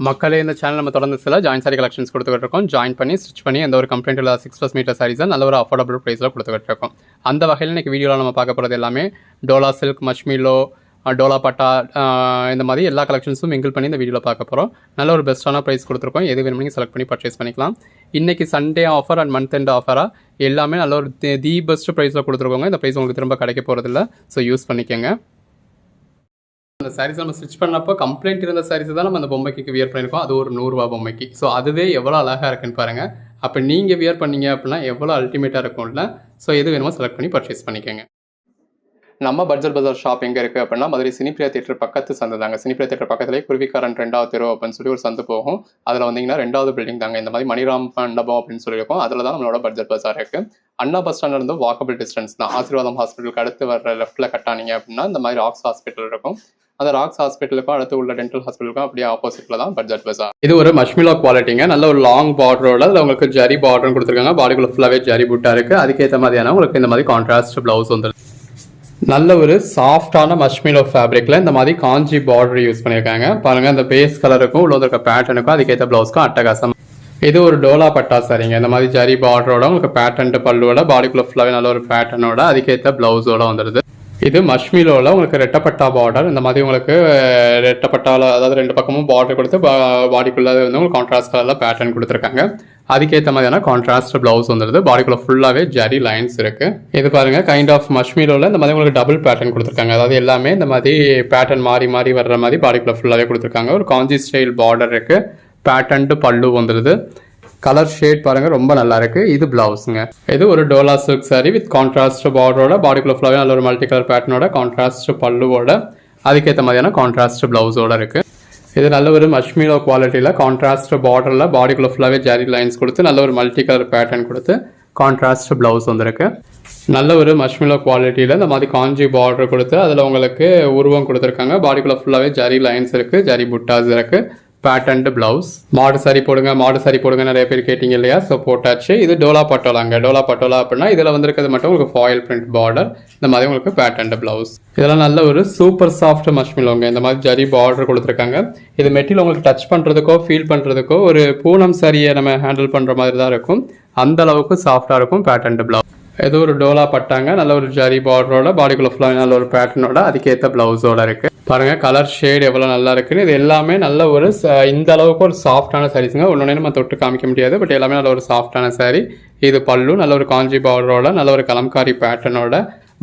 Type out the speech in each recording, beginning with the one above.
மக்களே இந்த சேனல் நம்ம தொடர்ந்து சில ஜாயின் சாரி கலெக்ஷன்ஸ் கொடுத்துக்கிட்டு இருக்கோம். ஜாயின் பண்ணி ஸ்டிச் பண்ணி எந்த ஒரு கம்ப்ளைண்ட் இல்லாத 6+ மீட்டர் சாரீஸை நல்ல ஒரு அஃபோர்டபுள் ப்ரைஸில் கொடுத்துக்கிட்டு இருக்கோம். அந்த வகையில் இன்றைக்கி வீடியோவில் நம்ம பார்க்க போகிறது எல்லாமே டோலா சில்க், மஷ்மிலோ, டோலா பட்டா, இந்த மாதிரி எல்லா கலெக்ஷன்ஸும் மிங்கிள் பண்ணி இந்த வீடியோவில் பார்க்க போகிறோம். நல்ல ஒரு பெஸ்ட்டான ப்ரைஸ் கொடுத்துருக்கோம். எது வேணும் நீங்கள் செலக்ட் பண்ணி பர்ச்சேஸ் பண்ணிக்கலாம். இன்றைக்கி Sunday offer and month end ஆஃபராக எல்லாமே நல்ல ஒரு தி பெஸ்ட் ப்ரைஸில் கொடுத்துருக்கோங்க. இந்த ப்ரைஸ் உங்களுக்கு திரும்ப கிடைக்க போகிறதில்ல, ஸோ யூஸ் பண்ணிக்கோங்க. அந்த சாரீஸ் நம்ம ஸ்டிச் பண்ணப்போ கம்ப்ளைண்ட் இருந்த சாரீஸ் தான் நம்ம அந்த பொம்மைக்கு வியர் பண்ணியிருக்கோம். அது ஒரு 100 ரூபா பொம்மைக்கு. ஸோ அதுவே எவ்வளோ அழகாக இருக்குன்னு பாருங்கள். அப்போ நீங்கள் வியர் பண்ணீங்க அப்படின்னா எவ்வளோ அல்டிமேட்டாக இருக்கும்ல. ஸோ எது வேணுமோ செலக்ட் பண்ணி பர்ச்சேஸ் பண்ணிக்கோங்க. நம்ம பட்ஜெட் பஜார் ஷாப் எங்கே இருக்குது அப்படின்னா மதுரை சினிப்பிரியா தியேட்டர் பக்கத்து சந்து தாங்க. சினிப்பிரியா தியேட்டர் பக்கத்துலேயே குருவிக்காரன் 2வது தெரு அப்படின்னு சொல்லி ஒரு சந்து போகும். அதில் வந்தீங்கன்னா 2வது பில்டிங் தாங்க. இந்த மாதிரி மணிராம் மண்டபம் அப்படின்னு சொல்லியிருக்கோம். அதில் தான் நம்மளோட பட்ஜெட் பஜார் இருக்குது. அண்ணா பஸ் ஸ்டாண்ட்லேருந்து வாக்கபிள் டிஸ்டன்ஸ் தான். ஆசீர்வாதம் ஹாஸ்பிட்டலுக்கு அடுத்து வர லெஃப்ட்டில் கட்டானீங்க அப்படின்னா இந்த மாதிரி ராக்ஸ் ஹாஸ்பிட்டல் இருக்கும். அந்த ராக்ஸ் ஹாஸ்பிட்டலுக்கும் அடுத்து உள்ள டென்டல் ஹாஸ்பிட்டலுக்கும் அப்படியே ஆப்போசிட்டில் தான் பட்ஜெட் பஜார். இது ஒரு மஷ்மிலோ குவாலிட்டிங்க. நல்ல ஒரு லாங் பார்டரோட அதில் உங்களுக்கு ஜரி பார்டரும் கொடுத்துருக்காங்க. பாடிக்குள்ள ஃபுல்லாகவே ஜரி புட்டா இருக்குது. அதுக்கேற்ற மாதிரியான உங்களுக்கு இந்த மாதிரி கான்ட்ராஸ்ட் ப்ளவுஸ் வந்துடும். நல்ல ஒரு சாஃப்டான மஷ்மிலோ ஃபேப்ரிக்கில் இந்த மாதிரி காஞ்சி பார்டர் யூஸ் பண்ணியிருக்காங்க. பாருங்கள், இந்த பேஸ் கலருக்கும் உள்ள இருக்க பேட்டர்னுக்கும் அதுக்கேற்ற ப்ளவுஸ்க்கும் அட்டகாசம். இது ஒரு டோலா பட்டா சாரிங்க. இந்த மாதிரி ஜரி பார்டரோட உங்களுக்கு பேட்டர்ன் பல்லுவோட பாடிக்குள்ள ஃபுல்லாகவே நல்ல ஒரு பேட்டர்னோட அதுக்கேற்ற ப்ளவுஸோட வந்துடுது. இது மஷ்மிலோவில் உங்களுக்கு ரெட்டப்பட்டா பார்டர். இந்த மாதிரி உங்களுக்கு ரெட்டப்பட்டாவில் அதாவது 2 பக்கமும் பார்டர் கொடுத்து பாடிக்குள்ளே வந்து உங்களுக்கு கான்ட்ராஸ்ட் கலரில் பேட்டர்ன் கொடுத்துருக்காங்க. அதுக்கேற்ற மாதிரியான கான்ட்ராஸ்ட் ப்ளவுஸ் வந்துடுது. பாடிக்குள்ள ஃபுல்லாகவே ஜரி லைன்ஸ் இருக்குது. இது பாருங்கள், கைண்ட் ஆஃப் மஷ்மிலோவில் இந்த மாதிரி உங்களுக்கு டபுள் பேட்டர்ன் கொடுத்துருக்காங்க. அதாவது எல்லாமே இந்த மாதிரி பேட்டர்ன் மாறி மாறி வர்ற மாதிரி பாடிக்குள்ள ஃபுல்லாகவே கொடுத்துருக்காங்க. ஒரு காஞ்சி ஸ்டைல் பார்டர் இருக்குது. பேட்டர்ன்ட்டு பல்லு வந்துடுது. கலர் ஷேட் பாருங்கள், ரொம்ப நல்லா இருக்குது. இது ப்ளவுஸுங்க. இது ஒரு டோலா சில்க் சாரி வித் கான்ட்ராஸ்ட் பார்டரோட பாடிக்குள்ள ஃபுல்லாகவே நல்ல ஒரு மல்டி கலர் பேட்டர்னோட கான்ட்ராஸ்ட் பல்லுவோட அதுக்கேற்ற மாதிரியான கான்ட்ராஸ்ட் ப்ளவுஸோட இருக்குது. இது நல்ல ஒரு மஷ்மிலோ குவாலிட்டியில் கான்ட்ராஸ்ட் பார்டரில் பாடிக்குள்ள ஃபுல்லாகவே ஜரி லைன்ஸ் கொடுத்து நல்ல ஒரு மல்டி கலர் பேட்டர்ன் கொடுத்து கான்ட்ராஸ்ட் ப்ளவுஸ் வந்துருக்கு. நல்ல ஒரு மஷ்மிலோ குவாலிட்டியில் இந்த மாதிரி காஞ்சி பார்டர் கொடுத்து அதில் உங்களுக்கு உருவம் கொடுத்துருக்காங்க. பாடிக்குள்ள ஃபுல்லாகவே ஜரி லைன்ஸ் இருக்குது, ஜரி புட்டாஸ் இருக்குது. Patterned blouse. மாடு சாரி போடுங்க, மாடு சாரி போடுங்க நிறைய பேர் கேட்டிங்க இல்லையா? ஸோ போட்டாச்சு. இது டோலா பட்டோலாங்க. டோலா பட்டோலா அப்படின்னா இதில் வந்துருக்கிறது மட்டும் உங்களுக்கு ஃபாயில் பிரிண்ட் பார்டர். இந்த மாதிரி உங்களுக்கு பேட்டர்ன்டு ப்ளவுஸ். இதெல்லாம் நல்ல ஒரு சூப்பர் சாஃப்ட் மஷ்மிலோங்க. இந்த மாதிரி ஜரி பார்டர் கொடுத்துருக்காங்க. இது மெட்டீரியல் உங்களுக்கு டச் பண்ணுறதுக்கோ ஃபீல் பண்ணுறதுக்கோ ஒரு பூனம் சாரியை நம்ம ஹேண்டில் பண்ணுற மாதிரி தான் இருக்கும். அந்த அளவுக்கு சாஃப்டாக இருக்கும் பேட்டர்ன்டு ப்ளவுஸ். இது ஒரு டோலா பட்டாங்க. நல்ல ஒரு ஜரி பார்டரோட பாடிக்குள்ள ஃபுல்லாக நல்ல ஒரு பேட்டர்னோட அதுக்கேற்ற ப்ளவுஸோட இருக்குது. பாருங்கள், கலர் ஷேட் எவ்வளோ நல்லா இருக்குன்னு. இது எல்லாமே நல்ல ஒரு இந்த அளவுக்கு ஒரு சாஃப்டான சாரீஸுங்க. ஒன்று நம்ம தொட்டு காமிக்க முடியாது, பட் எல்லாமே நல்ல ஒரு சாஃப்டான சாரீ. இது பல்லு நல்ல ஒரு காஞ்சி பார்டரோட நல்ல ஒரு கலம்காரி பேட்டர்னோட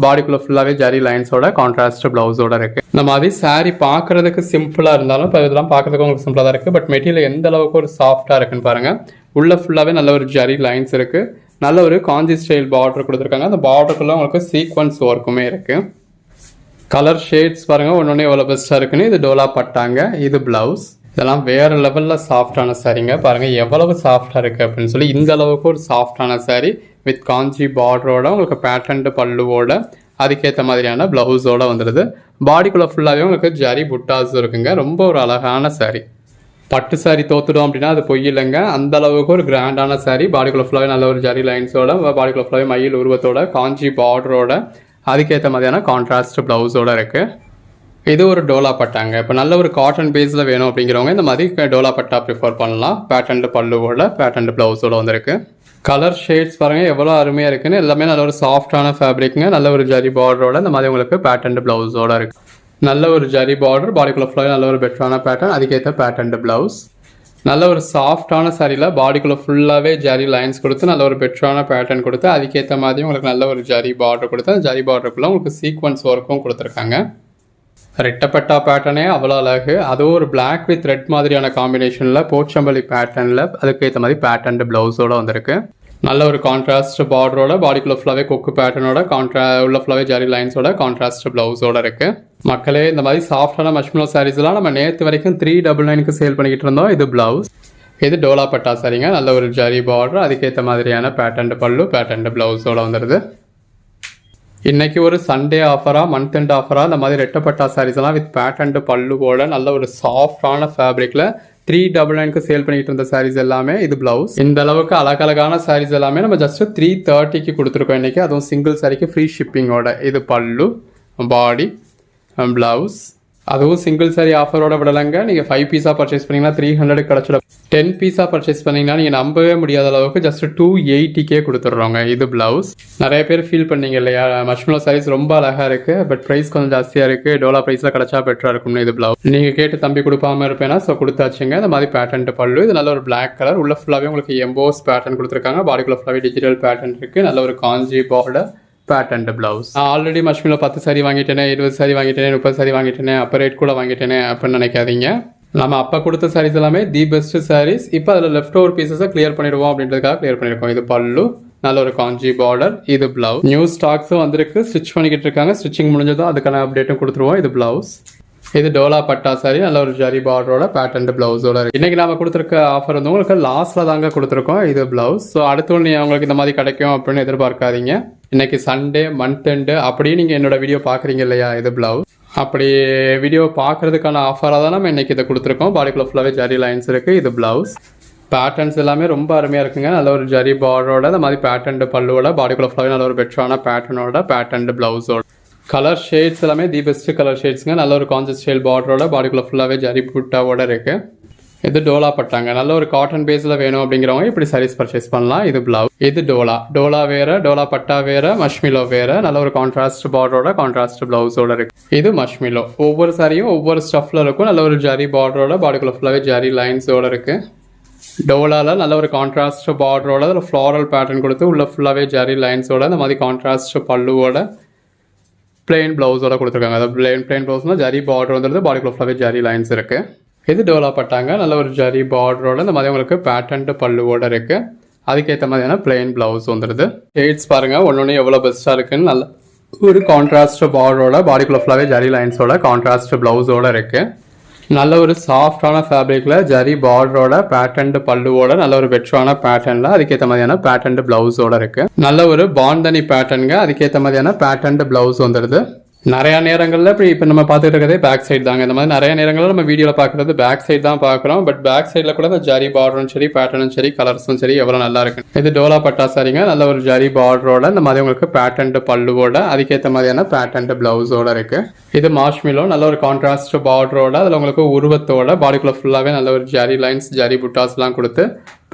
பாடிக்குள்ள ஃபுல்லாகவே ஜரி லைன்ஸோட கான்ட்ராஸ்ட் ப்ளவுஸோட இருக்குது. இந்த மாதிரி சாரீ பார்க்குறதுக்கு சிம்பிளாக இருந்தாலும் இப்போ இதெல்லாம் பார்க்குறதுக்கு உங்களுக்கு சிம்பிளாக தான் இருக்குது. பட் மெட்டீரியல் எந்த அளவுக்கு ஒரு சாஃப்டாக இருக்குன்னு பாருங்கள். உள்ள ஃபுல்லாகவே நல்ல ஒரு ஜரி லைன்ஸ் இருக்குது. நல்ல ஒரு காஞ்சி ஸ்டைல் பார்டர் கொடுத்துருக்காங்க. அந்த பார்டருக்குள்ள உங்களுக்கு சீக்வன்ஸ் ஒர்க்குமே இருக்குது. கலர் ஷேட்ஸ் பாருங்கள், ஒன்று எவ்வளோ பெஸ்ட்டாக இருக்குன்னு. இது டோலா பட்டாங்க. இது ப்ளவுஸ். இதெல்லாம் வேறு லெவலில் சாஃப்டான சாரீங்க. பாருங்கள் எவ்வளவு சாஃப்டாக இருக்குது அப்படின்னு சொல்லி. இந்த அளவுக்கு ஒரு சாஃப்டான சாரீ வித் காஞ்சி பார்டரோட உங்களுக்கு பேட்டர்ன்டு பல்லுவோட அதுக்கேற்ற மாதிரியான ப்ளவுஸோட வந்துடுது. பாடிக்குள்ளே ஃபுல்லாகவே உங்களுக்கு ஜரி புட்டாஸ் இருக்குங்க. ரொம்ப ஒரு அழகான சாரீ. பட்டு சாரி தோத்துடும் அப்படின்னா அது பொய் இல்லைங்க. அந்த அளவுக்கு ஒரு கிராண்டான சாரீ. பாடிக்குள்ள ஃபுல்லாகவே நல்ல ஒரு ஜரி லைன்ஸோட பாடிக்குள்ள ஃபுல்லாகவே மயில் உருவத்தோட காஞ்சி பார்டரோட அதுக்கேற்ற மாதிரியான கான்ட்ராஸ்ட் ப்ளவுஸோட இருக்குது. இது ஒரு டோலா பட்டாங்க. இப்போ நல்ல ஒரு காட்டன் பேஸில் வேணும் அப்படிங்கிறவங்க இந்த மாதிரி டோலா பட்டா ப்ரிஃபர் பண்ணலாம். பேட்டர்ன்டு பல்லுவோட பேட்டர்ன்டு ப்ளவுஸோட வந்துருக்கு. கலர் ஷேட்ஸ் பாருங்கள் எவ்வளோ அருமையாக இருக்குன்னு. எல்லாமே நல்ல ஒரு சாஃப்டான ஃபேப்ரிக்குங்க. நல்ல ஒரு ஜரி பார்டரோட இந்த மாதிரி உங்களுக்கு பேட்டர்ன்டு ப்ளவுஸோட இருக்குது. நல்ல ஒரு ஜரி பார்டர், பாடிக்குள்ள ஃபுல்லாக நல்ல ஒரு பெட்டரான பேட்டர்ன், அதுக்கேற்ற பேட்டர்ன்டு ப்ளவுஸ். நல்ல ஒரு சாஃப்டான சாரியில் பாடிக்குள்ளே ஃபுல்லாகவே ஜரி லைன்ஸ் கொடுத்து நல்ல ஒரு பெட்டரான பேட்டர்ன் கொடுத்து அதுக்கேற்ற மாதிரி உங்களுக்கு நல்ல ஒரு ஜரி பார்டர் கொடுத்து அந்த ஜரி பார்டருக்குள்ளே உங்களுக்கு சீக்வன்ஸ் ஒர்க்கும் கொடுத்துருக்காங்க. ரெட்டப்பட்டா பேட்டர்னே அவ்வளோ அழகு. அதுவும் ஒரு பிளாக் வித் ரெட் மாதிரியான காம்பினேஷனில் போச்சம்பள்ளி பேட்டர்னில் அதுக்கேற்ற மாதிரி பேட்டர்ன்டு ப்ளவுஸோடு வந்திருக்கு. நல்ல ஒரு கான்ட்ராஸ்ட் பார்டரோட பாடிக்குள்ள ஃபுல்லாகவே கொக்கு பேட்டர்னோட உள்ள ஃபுல்லாகவே ஜரி லைன்ஸோட கான்ட்ராஸ்ட் ப்ளவுஸோட இருக்குது. மக்களே, இந்த மாதிரி சாஃப்டான மஷ்மிலோ சாரீஸ்லாம் நம்ம நேற்று வரைக்கும் 399க்கு சேல் பண்ணிக்கிட்டு இருந்தோம். இது ப்ளவுஸ். இது டோலா பட்டா சாரிங்க. நல்ல ஒரு ஜரி பார்டர், அதுக்கேற்ற மாதிரியான பேட்டர்ன்டு பல்லு, பேட்டர்ன்டு ப்ளவுஸோட வந்துடுது. இன்றைக்கி ஒரு சண்டே ஆஃபராக, மந்த் எண்ட் ஆஃபராக இந்த மாதிரி ரெட்டப்பட்டா சாரீஸ்லாம் வித் பேட்டர்ன்டு பல்லுவோட நல்ல ஒரு சாஃப்டான ஃபேப்ரிக்கில் 399க்கு சேல் பண்ணிட்டு இருந்த சாரீஸ் எல்லாமே இது ப்ளவுஸ். இந்த அளவுக்கு அழகழகான சாரீஸ் எல்லாமே நம்ம ஜஸ்ட் 330க்கு கொடுத்துருக்கோம் இன்றைக்கி. அதுவும் சிங்கிள் சாரிக்கு ஃப்ரீ ஷிப்பிங்கோட. இது பல்லு, பாடி, ப்ளவுஸ், அதுவும் சிங்கிள் சாரி ஆஃபரோட விடலைங்க. நீங்கள் 5 பீஸாக பர்ச்சேஸ் பண்ணிங்கன்னா 300 கிடச்சிடும். 10 பீஸாக பர்ச்சேஸ் பண்ணிங்கன்னா நீங்கள் நம்பவே முடியாத அளவுக்கு ஜஸ்ட் 280 கொடுத்துட்றோங்க. இது ப்ளவுஸ். நிறைய பேர் ஃபீல் பண்ணீங்க இல்லையா, மஷ்மெலோ சாரீஸ் ரொம்ப அழகாக இருக்குது, பட் ப்ரைஸ் கொஞ்சம் ஜாஸ்தியாக இருக்குது, டோலா ப்ரைஸில் கிடச்சா பெட்டராக இருக்கும்னு. இது ப்ளவுஸ் நீங்கள் கேட்டு தம்பி கொடுப்பாமல் இருப்பேன்னா ஸோ கொடுத்தாச்சுங்க. இந்த மாதிரி பேட்டர்ன் பல்லு. இது நல்ல ஒரு பிளாக் கலர், உள்ள ஃபுல்லாகவே உங்களுக்கு எம்போஸ் பேட்டர்ன் கொடுத்துருக்காங்க. பாடிக்குள்ள ஃபுல்லாகவே டிஜிட்டல் பேட்டர்ன் இருக்குது. நல்ல ஒரு காஞ்சி பார்டர் பேட்டர்ன் ப்ளவுஸ். நான் ஆல்ரெடி மஷ்மெலோ 10 சாரி வாங்கிட்டேனே, 20 சாரி வாங்கிட்டேனே, 30 சாரி வாங்கிட்டேனே, அப்போ ரேட் கூட வாங்கிட்டேனே அப்படின்னு நினைக்காதீங்க. நம்ம அப்போ கொடுத்த சாரீஸ் எல்லாமே தி பெஸ்ட் சாரீஸ். இப்போ அதில் லெஃப்ட் ஓவர் பீசஸை கிளியர் பண்ணிடுவோம் அப்படின்றதுக்காக கிளியர் பண்ணியிருக்கோம். இது பல்லு, நல்ல ஒரு காஞ்சி பார்டர். இது பிளவுஸ். நியூ ஸ்டாக்ஸும் வந்திருக்கு, ஸ்டிச் பண்ணிக்கிட்டு இருக்காங்க. ஸ்டிச்சிங் முடிஞ்சதும் அதுக்கான அப்டேட்டும் கொடுத்துருவோம். இது பிளவுஸ். இது டோலா பட்டா சாரி, நல்ல ஒரு ஜரி பார்டரோட பேட்டர்ன் பிளவுஸோட இருக்கு. இன்னைக்கு நாம கொடுத்துருக்க ஆஃபர் வந்து உங்களுக்கு லாஸ்ட்ல தாங்க கொடுத்துருக்கோம். இது பிளவுஸ். ஸோ அடுத்த ஒன்று உங்களுக்கு இந்த மாதிரி கிடைக்கும் அப்படின்னு எதிர்பார்க்காதீங்க. இன்னைக்கு சண்டே, மந்த் எண்டு அப்படியே நீங்கள் என்னோட வீடியோ பார்க்குறீங்க இல்லையா, இது பிளவுஸ். அப்படி வீடியோ பார்க்கறதுக்கான ஆஃபராக தான் நம்ம இன்னைக்கு இதை கொடுத்துருக்கோம். பாடிக்குள்ள ஃபுல்லாகவே ஜரி லைன்ஸ் இருக்குது. இது பிளவுஸ். பேட்டர்ன்ஸ் எல்லாமே ரொம்ப அருமையாக இருக்குங்க. நல்ல ஒரு ஜரி பார்டரோட இந்த மாதிரி பேட்டர்ன் பல்லுவோட, பாடிக்குள்ள ஃபுல்லாகவே நல்ல ஒரு பெட்டரான பேட்டர்னோட பேட்டர்ன் பிளவுஸோட. கலர் ஷேட்ஸ் எல்லாமே தி பெஸ்ட் கலர் ஷேட்ஸுங்க. நல்ல ஒரு கான்சஸ் ஸ்டைல் பார்டரோட, பாடிக்குள்ள ஃபுல்லாகவே ஜரி புட்டாவோட இருக்கு. இது டோலா பட்டாங்க. நல்ல ஒரு காட்டன் பேஸில் வேணும் அப்படிங்கிறவங்க இப்படி சாரீஸ் பர்ச்சேஸ் பண்ணலாம். இது பிளவுஸ். இது டோலா. டோலா வேற, டோலா பட்டா வேற, மஷ்மிலோ வேற. நல்ல ஒரு கான்ட்ராஸ்ட் பார்டரோட, கான்ட்ராஸ்ட் பிளவுஸோட இருக்கு. இது மஷ்மிலோ. ஒவ்வொரு சாரியும் ஒவ்வொரு ஸ்டஃப்ல இருக்கும். நல்ல ஒரு ஜரி பார்டரோட, பாடிக்குள்ள ஃபுல்லாகவே ஜரி லைன்ஸோட இருக்கு. டோலால நல்ல ஒரு கான்ட்ராஸ்ட் பார்டரோட, அதில் ஃப்ளாரல் பேட்டர்ன் கொடுத்து உள்ள ஃபுல்லாகவே ஜரி லைன்ஸோட, இந்த மாதிரி கான்ட்ராஸ்ட் பல்லுவோட பிளெயின் பிளவுஸோட கொடுத்துருக்காங்க. அதாவது பிளெயின் பிளவுஸ்னா ஜரி பார்டர் வந்துடுது, பாடிக்குள்ள ஃபுல்லாகவே ஜரி லைன்ஸ் இருக்கு. இது டோலா பட்டாங்க. நல்ல ஒரு ஜரி பார்டரோட இந்த மாதிரி உங்களுக்கு பேட்டர்ன் பல்லுவோட இருக்கு. அதுக்கேற்ற மாதிரியான பிளெயின் பிளவுஸ் வந்துடுது. ஷேட்ஸ் பாருங்க, ஒன்று எவ்வளோ பெஸ்ட்டாக இருக்குன்னு. நல்ல ஒரு கான்ட்ராஸ்ட் பார்டரோட, பாடிக்குள்ள ஃபுல்லாகவே ஜரி லைன்ஸோட, கான்ட்ராஸ்ட் பிளவுஸோட இருக்கு. நல்ல ஒரு சாஃப்டான ஃபேப்ரிக்ல ஜரி பார்டரோட, பேட்டர்ன் பல்லுவோட, நல்ல ஒரு பெட்டரான பேட்டர்ன்ல அதுக்கேற்ற மாதிரியான பேட்டர்ன் பிளவுஸோட இருக்கு. நல்ல ஒரு பாந்தனி பேட்டர்னுங்க. அதுக்கேற்ற மாதிரியான பேட்டர்ன் பிளவுஸ் வந்துடுது. நிறைய நேரங்களில் இப்போ நம்ம பார்த்துட்டு இருக்கிறதே பேக் சைடு தாங்க. இந்த மாதிரி நிறைய நேரங்களில் நம்ம வீடியோவில் பார்க்குறது பேக் சைடு தான் பார்க்குறோம். பட் பேக் சைடில் கூட இந்த ஜரி பார்டரும் சரி, பேட்டர்னும் சரி, கலர்ஸும் சரி எவ்வளோ நல்லா இருக்கு. இது டோலா பட்டா சாரிங்க. நல்ல ஒரு ஜரி பார்டரோட, இந்த மாதிரி உங்களுக்கு பேட்டர்ன் பல்லுவோட, அதுக்கேற்ற மாதிரியான பேட்டர்ன் பிளவுஸோட இருக்கு. இது மாஷ்மிலோ. நல்ல ஒரு கான்ட்ராஸ்ட் பார்டரோட, அதில் உங்களுக்கு உருவத்தோட, பாடிக்குள்ள ஃபுல்லாகவே நல்ல ஒரு ஜரி லைன்ஸ், ஜரி புட்டாஸ்லாம் கொடுத்து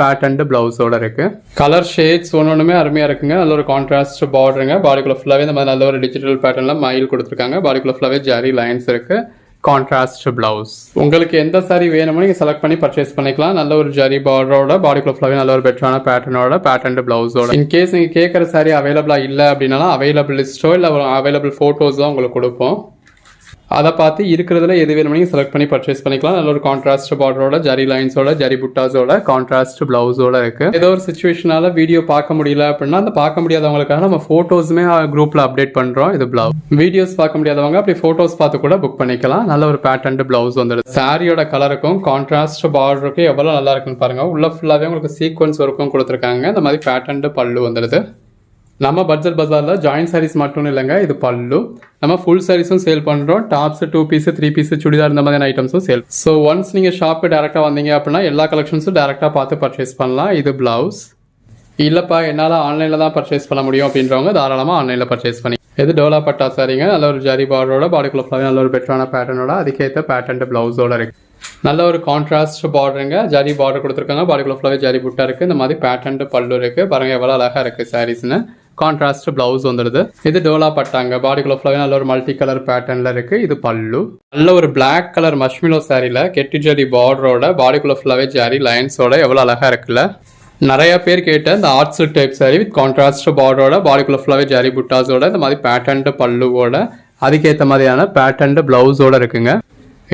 பேட்டர்ன் பிளவுஸோட இருக்கு. கலர் ஷேட்ஸ் ஒன்றுமே அருமையாக இருக்குங்க. நல்ல ஒரு கான்ட்ராஸ்ட் பார்டருங்க. பாடிக்குள்ள ஃபுல்லாகவே இந்த மாதிரி நல்ல ஒரு டிஜிட்டல் பேட்டர்ன்ல மயில் கொடுத்துருக்காங்க. பாடிக்குள்ள ஃபுல்லாகவே ஜரி லைன்ஸ் இருக்கு. Contrast blouse. உங்களுக்கு எந்த சாரி வேணுமோ நீங்கள் செலக்ட் பண்ணி பர்ச்சேஸ் பண்ணிக்கலாம். நல்ல ஒரு ஜரி பார்டரோட, பாடிக்குள்ள ஃபுல்லாகவே நல்ல ஒரு பெட்டரான பேட்டர்னோட, பேட்டர்ன் பிளவுஸோட. இன்கேஸ் நீங்கள் கேட்குற சாரி அவைலபிளாக இல்லை அப்படின்னாலும் அவைலபிள் லிஸ்ட்டோ இல்லை அவைலபிள் ஃபோட்டோஸ் தான் உங்களுக்கு கொடுப்போம். அதை பார்த்து இருக்கிறதுல எது வேணுமோ நீங்கள் செலக்ட் பண்ணி பர்ச்சேஸ் பண்ணிக்கலாம். நல்ல ஒரு கான்ட்ராஸ்ட் பார்டரோட, ஜரி லைன்ஸோட, ஜரி புட்டாஸோட, கான்ட்ராஸ்ட் பிளவுஸோட இருக்கு. ஏதோ ஒரு சிச்சுவேஷனால வீடியோ பார்க்க முடியல அப்படின்னா அந்த பார்க்க முடியாதவங்களுக்காக நம்ம ஃபோட்டோஸுமே குரூப்ல அப்டேட் பண்றோம். இது பிளவுஸ். வீடியோஸ் பார்க்க முடியாதவங்க அப்படி ஃபோட்டோஸ் பார்த்து கூட புக் பண்ணிக்கலாம். நல்ல ஒரு பேட்டர்ன் பிளவுஸ் வந்துடுது. சாரியோட கலருக்கும் கான்ட்ராஸ்ட் பார்டருக்கும் எவ்வளோ நல்லா இருக்குன்னு பாருங்க. உள்ள ஃபுல்லாகவே உங்களுக்கு சீக்வன்ஸ் ஒர்க்கும் கொடுத்துருக்காங்க. இந்த மாதிரி பேட்டர்ன் பல்லு வந்துடுது. நம்ம பட்ஜெட் பஜாரில் ஜாயின் சாரீஸ் மட்டும் இல்லைங்க, இது பல்லு. நம்ம ஃபுல் சாரீஸும் சேல் பண்ணுறோம். டாப்ஸ், 2 பீஸ், 3 பீஸ், சுடிதார் இந்த மாதிரியான ஐட்டம்ஸும் சேல். ஸோ ஒன்ஸ் நீங்கள் ஷாப்புக்கு டேரெக்டாக வந்தீங்க அப்படின்னா எல்லா கலெக்ஷன்ஸும் டேரெக்டாக பார்த்து பர்ச்சேஸ் பண்ணலாம். இது பிளவுஸ். இல்லைப்பா என்னால் ஆன்லைனில் தான் பர்ச்சேஸ் பண்ண முடியும் அப்படின்றவங்க தாராளமாக ஆன்லைனில் பர்ச்சேஸ் பண்ணி. இது டோலா பட்டா சாரிங்க. நல்ல ஒரு ஜரி பார்டரோட, பாடிக்குள்ள ஃபுல்லாகவே நல்ல ஒரு பெட்டரான பேட்டர்னோட, அதுக்கேற்ற பேட்டர்ன் பிளவுஸோட இருக்கு. நல்ல ஒரு கான்ட்ராஸ்ட் பார்டருங்க. ஜரி பார்டர் கொடுத்துருக்காங்க. பாடிக்குள்ள ஃபுல்லாகவே ஜரி புட்டா இருக்கு. இந்த மாதிரி பேட்டர்ன் பல்லு இருக்கு. பாருங்க எவ்வளோ அழகா இருக்கு சாரீஸ்னு. கான்ட்ராஸ்ட் பிளவுஸ் வந்துடுது. இது டோலா பட்டாங்க. பாடிக்குள்ள ஃபுல்லாகவே நல்ல ஒரு மல்டி கலர் பேட்டர்ன்ல இருக்கு. இது பல்லு. நல்ல ஒரு பிளாக் கலர் மஷ்மிலோ சாரியில கெட்டி ஜரி பார்டரோட, பாடிக்குள்ள ஃபுல்லாகவே ஜரி லைன்ஸோட எவ்வளோ அழகா இருக்குல்ல. நிறைய பேர் கேட்ட இந்த arts type sari with contrast பார்டரோட, பாடிக்குள்ள ஃபுல்லாகவே ஜரி புட்டாஸோட, இந்த மாதிரி பேட்டர்ன் பல்லுவோட, அதுக்கேற்ற மாதிரியான பேட்டர்ன் பிளவுஸோட இருக்குங்க.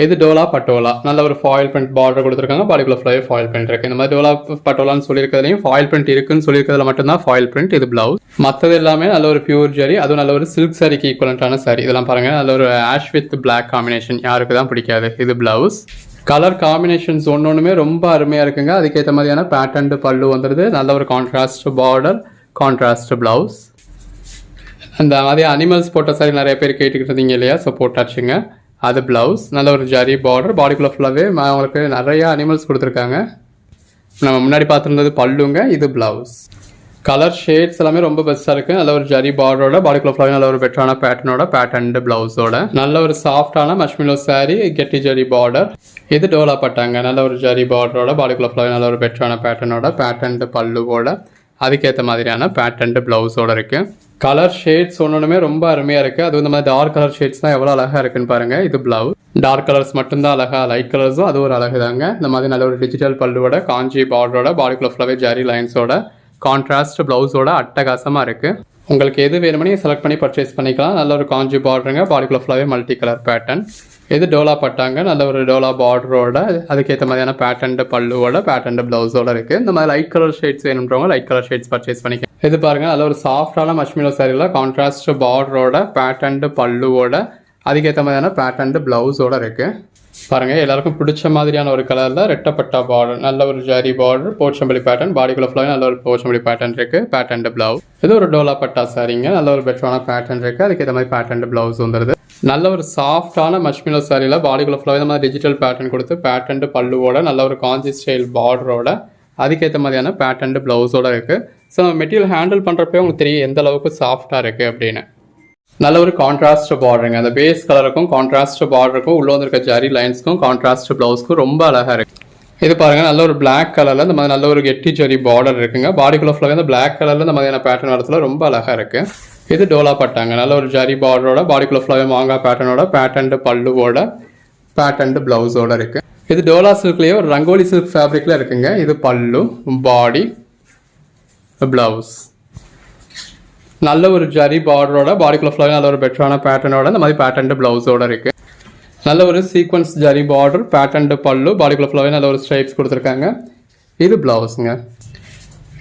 இது டோலா பட்டோலா. நல்ல ஒரு ஃபாயில் பிரிண்ட் பார்டர் கொடுத்துருக்காங்க. பாடிக்குள்ள ஃபுல்லாகவே ஃபாயில் பிரிண்ட் இருக்கு. இந்த மாதிரி டோலா பட்டோலான்னு சொல்லியிருக்கிறதுலையும் ஃபாயில் பிரிண்ட் இருக்குன்னு சொல்லியிருக்கிறதுல மட்டும்தான் ஃபாயில் பிரிண்ட். இது பிளவுஸ். மற்றது எல்லாமே நல்ல ஒரு பியூர் ஜரி, அதுவும் நல்ல ஒரு சில்க் சாரிக்கு ஈக்குவலண்டான சாரி. இதெல்லாம் பாருங்க, நல்ல ஒரு ஆஷ் வித் பிளாக் காம்பினேஷன். யாருக்கு தான் பிடிக்காது. இது பிளவுஸ். கலர் காம்பினேஷன்ஸ் ஒன்னொன்றுமே ரொம்ப அருமையாக இருக்குங்க. அதுக்கேற்ற மாதிரியான பேட்டர்ன் பல்லு வந்துடுது. நல்ல ஒரு கான்ட்ராஸ்ட் பார்டர், கான்ட்ராஸ்ட் பிளவுஸ். அந்த மாதிரி அனிமல்ஸ் போட்ட சாரி நிறைய பேர் கேட்டுக்கிட்டு இருந்தீங்க இல்லையா, ஸோ போட்டாச்சுங்க. அது பிளவுஸ். நல்ல ஒரு ஜரி பார்டர், பாடிக்குள்ள ஃபுல்லாகவே அவங்களுக்கு நிறைய அனிமல்ஸ் கொடுத்துருக்காங்க. நம்ம முன்னாடி பார்த்துருந்தது பல்லுங்க. இது பிளவுஸ். கலர் ஷேட்ஸ் எல்லாமே ரொம்ப பெஸ்ட்டாக இருக்குது. நல்ல ஒரு ஜரி பார்டரோட பாடிக்குள்ள ஃப்ளவர் நல்ல ஒரு பெட்டரான பேட்டர்னோட பேட்டர்ன் ப்ளவுஸோட நல்ல ஒரு சாஃப்டான மஷ்மிலோ சாரி கெட்டி ஜரி பார்டர். இது டோலா பட்டாங்க. நல்ல ஒரு ஜரி பார்டரோட பாடிக்குள்ள ஃப்ளவர் நல்ல ஒரு பெட்டரான பேட்டர்னோட பேட்டர்ன் பல்லுவோட அதுக்கேற்ற மாதிரியான பேட்டர்ன் ப்ளவுஸோட இருக்குது. கலர் ஷேட்ஸ் ஒன்றுமே ரொம்ப அருமையாக இருக்குது. அது இந்த மாதிரி டார்க் கலர் ஷேட்ஸ் தான் எவ்வளோ அழகாக இருக்குன்னு பாருங்கள். இது ப்ளவுஸ் டார்க் கலர்ஸ் மட்டும்தான் அழகாக, லைட் கலர்ஸும் அது ஒரு அழகு தாங்க. இந்த மாதிரி நல்ல ஒரு டிஜிட்டல் பல்லுவோட காஞ்சி பார்டரோட பாடிக்குள்ள ஃப்ளவர் ஜரி லைன்ஸோட கான்ட்ராஸ்ட் ப்ளவுஸோட அட்டகாசமாக இருக்குது. உங்களுக்கு எது வேணுமோ நீங்கள் செலக்ட் பண்ணி பர்ச்சேஸ் பண்ணிக்கலாம். நல்ல ஒரு காஞ்சி பார்டருங்க, பாடிக்குள்ள ஃப்ளவர் மல்டி கலர் பேட்டர்ன். இது டோலா பட்டாங்க. நல்ல ஒரு டோலா பார்டரோட அதுக்கேற்ற மாதிரியான பேட்டர்ன் பல்லுவோட பேட்டர்ன் ப்ளவுஸோட இருக்குது. இந்த மாதிரி லைட் கலர் ஷேட்ஸ் வேணுன்றவங்க லைட் கலர் ஷேட்ஸ் பர்ச்சேஸ் பண்ணிக்கலாம். இது பாருங்கள், நல்ல ஒரு சாஃப்டான மஷ்மிலோ சாரியில் கான்ட்ராஸ்ட் பார்டரோட பேட்டர்ன் பல்லுவோட அதுக்கேற்ற மாதிரியான பேட்டர்ன் ப்ளவுஸோட இருக்குது. பாருங்கள், எல்லாருக்கும் பிடிச்ச மாதிரியான ஒரு கலரில் ரெட்டப்பட்டா பார்டர், நல்ல ஒரு ஜரி பார்டர், போச்சம்பள்ளி பேட்டர்ன், பாடிக்குள்ள ஃப்ளவர் நல்ல ஒரு போச்சம்பள்ளி பேட்டர்ன் இருக்குது. பேட்டர்ன் ப்ளவுஸ் இது ஒரு டோலா பட்டா சாரிங்க. நல்ல ஒரு பெட்டரான பேட்டர்ன் இருக்குது. அதுக்கேற்ற மாதிரி பேட்டர்ன் ப்ளவுஸ் வந்துடுது. நல்ல ஒரு சாஃப்டான மஷ்மிலோ சாரியில் பாடிக்குள்ள ஃப்ளவர் இந்த மாதிரி டிஜிட்டல் பேட்டர்ன் கொடுத்து பேட்டர்ன் பல்லுவோட நல்ல ஒரு காஞ்சி ஸ்டைல் பார்டரோட அதுக்கேற்ற மாதிரியான பேட்டர்ன் ப்ளவுஸோட இருக்குது. ஸோ நம்ம மெட்டீரியல் ஹேண்டில் பண்ணுறப்பே உங்களுக்கு தெரியும் எந்த அளவுக்கு சாஃப்டாக இருக்குது அப்படின்னு. நல்ல ஒரு கான்ட்ராஸ்ட் பார்டருங்க. அந்த பேஸ் கலருக்கும் கான்ட்ராஸ்ட் பார்டருக்கும் உள்ள வந்திருக்க ஜரி லைன்ஸ்க்கும் கான்ட்ராஸ்ட் ப்ளவுஸ்க்கும் ரொம்ப அழகாக இருக்குது. இது பாருங்கள், நல்ல ஒரு பிளாக் கலரில் இந்த மாதிரி நல்ல ஒரு கெட்டி ஜரி பார்டர் இருக்குங்க. பாடிக்குள்ள ஃப்ளவர் இந்த பிளாக் கலரில் இந்த மாதிரியான பேட்டர்ன் வரத்துல ரொம்ப அழகாக இருக்குது. இது டோலா பட்டாங்க. நல்ல ஒரு ஜரி பார்டரோட பாடிக்குள்ள ஃப்ளவர் மாங்காய் பேட்டர்னோட பேட்டர்ன் பல்லுவோட பேட்டர்ன் ப்ளவுஸோட இருக்குது. இது டோலா சில்க்லேயே ஒரு ரங்கோலி சில்க் ஃபேப்ரிக்கில் இருக்குங்க. இது பல்லு, பாடி, ப்ளவுஸ். நல்ல ஒரு ஜரி பார்டரோட பாடிக்குள்ள ஃப்ளவர் நல்ல ஒரு பெட்டரான பேட்டர்னோட இந்த மாதிரி பேட்டர்ன் ப்ளவுஸோட இருக்குது. நல்ல ஒரு சீக்வன்ஸ் ஜரி பார்டர், பேட்டர்ன் பல்லு, பாடிக்குள்ள ஃப்ளவர் நல்ல ஒரு ஸ்ட்ரைப்ஸ் கொடுத்துருக்காங்க. இது ப்ளவுஸுங்க.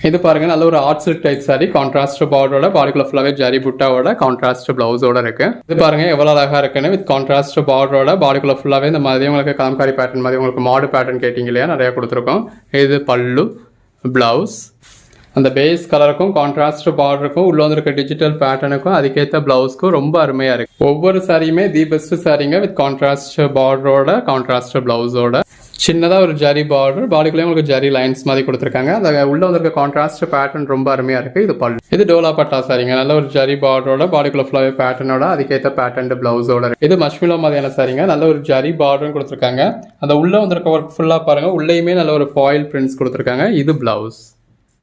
இது பாருங்கள், நல்ல ஒரு art silk type sari contrast பார்டரோட பாடிக்குள்ள ஃப்ளவர் ஜரி புட்டாவோட கான்ட்ராஸ்ட் ப்ளவுஸோட இருக்குது. இது பாருங்கள் எவ்வளோ அழகாக இருக்குன்னு. வித் கான்ட்ராஸ்ட் பார்டரோட பாடிக்குள்ள ஃபுல்லாகவே இந்த மாதிரி உங்களுக்கு கலம்காரி பேட்டர்ன் மாதிரி உங்களுக்கு மாடு பேட்டர்ன் கேட்டிங்க இல்லையா, நிறையா கொடுத்துருக்கோம். இது பல்லு, ப்ளவுஸ். அந்த பேஸ் கலருக்கும் கான்ட்ராஸ்ட் பார்டருக்கும் உள்ள வந்திருக்க டிஜிட்டல் பேட்டர்னுக்கும் அதுக்கேற்ற ப்ளவுஸ்க்கும் ரொம்ப அருமையாக இருக்குது. ஒவ்வொரு சாரியுமே தி பெஸ்ட் சாரிங்க. வித் கான்ட்ராஸ்ட் பார்டரோட கான்ட்ராஸ்ட் ப்ளவுஸோட சின்னதாக ஒரு ஜரி பார்டர், பாடிக்குள்ளேயே உங்களுக்கு ஜரி லைன்ஸ் மாதிரி கொடுத்துருக்காங்க. அந்த உள்ள வந்திருக்க கான்ட்ராஸ்ட் பேட்டர்ன் ரொம்ப அருமையாக இருக்குது. இது பல்லு. இது டோலா பட்டா சாரிங்க. நல்ல ஒரு ஜரி பார்டரோட பாடிக்குள்ள ஃப்ளவர் பேட்டர்னோட அதுக்கேற்ற பேட்டர்ன் ப்ளவுஸோட. இது மஷ்மிலோ மாதிரியான சாரிங்க. நல்ல ஒரு ஜரி பார்டரும் கொடுத்துருக்காங்க. அந்த உள்ள வந்திருக்க ஒர்க் ஃபுல்லாக பாருங்கள், உள்ளேயுமே நல்ல ஒரு ஃபாயில் பிரிண்ட்ஸ் கொடுத்துருக்காங்க. இது ப்ளவுஸ்.